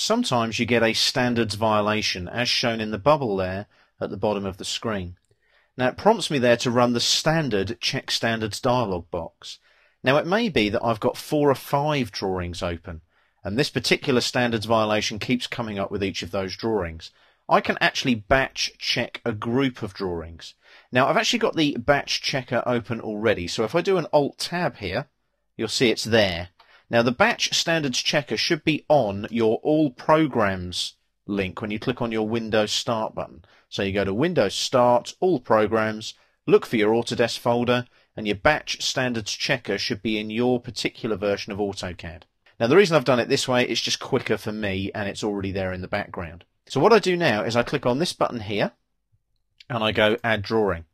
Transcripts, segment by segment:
sometimes you get a standards violation, as shown in the bubble there at the bottom of the screen. Now it prompts me there to run the standard check standards dialog box. Now it may be that I've got 4 or 5 drawings open, and this particular standards violation keeps coming up with each of those drawings. I can actually batch check a group of drawings. Now I've actually got the batch checker open already, so if I do an Alt Tab here, you'll see it's there. Now the batch standards checker should be on your All Programs link when you click on your Windows Start button. So you go to Windows Start, All Programs, look for your Autodesk folder, and your batch standards checker should be in your particular version of AutoCAD. Now the reason I've done it this way is just quicker for me, and it's already there in the background. So what I do now is I click on this button here and I go Add Drawing,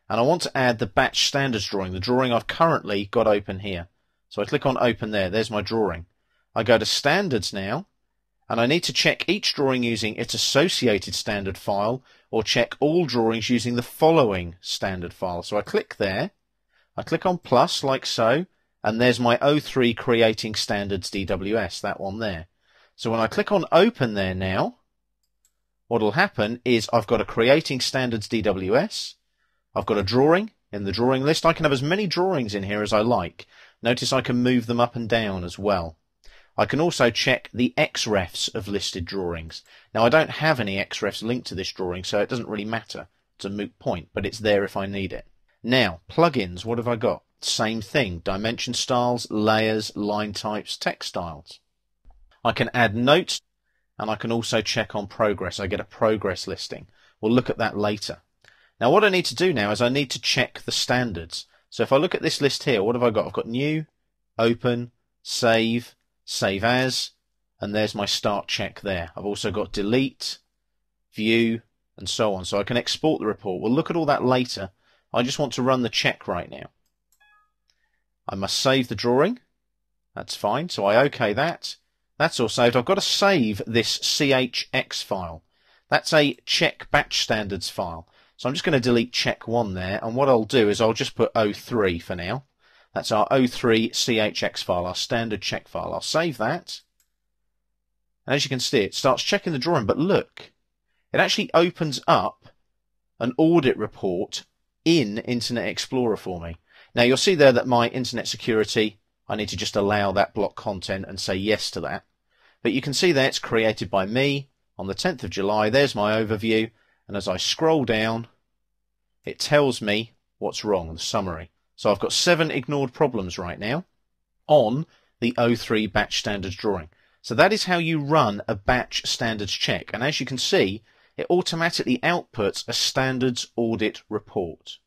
and I want to add the batch standards drawing, the drawing I've currently got open here. So I click on Open there, there's my drawing. I go to Standards now, and I need to check each drawing using its associated standard file, or check all drawings using the following standard file. So I click there, I click on plus like so, and there's my O3 Creating Standards DWS, that one there. So when I click on Open there now, what will happen is I've got a Creating Standards DWS, I've got a drawing in the drawing list. I can have as many drawings in here as I like. Notice I can move them up and down as well. I can also check the XREFs of listed drawings. Now I don't have any XREFs linked to this drawing, so it doesn't really matter. It's a moot point, but it's there if I need it. Now, plugins, what have I got? Same thing, dimension styles, layers, line types, text styles. I can add notes, and I can also check on progress. I get a progress listing. We'll look at that later. Now what I need to do now is I need to check the standards. So if I look at this list here, what have I got? I've got New, Open, Save, Save As, and there's my Start check there. I've also got Delete, View, and so on. So I can export the report. We'll look at all that later. I just want to run the check right now. I must save the drawing. That's fine. So I OK that. That's all saved. I've got to save this CHX file. That's a check batch standards file. So I'm just going to delete check 1 there, and what I'll do is I'll just put O3 for now. That's our O3 CHX file, our standard check file. I'll save that. And as you can see, it starts checking the drawing, but look, it actually opens up an audit report in Internet Explorer for me. Now you'll see there that my internet security, I need to just allow that block content and say yes to that. But you can see there it's created by me on the 10th of July. There's my overview. And as I scroll down, it tells me what's wrong, the summary. So I've got 7 ignored problems right now on the O3 batch standards drawing. So that is how you run a batch standards check. And as you can see, it automatically outputs a standards audit report.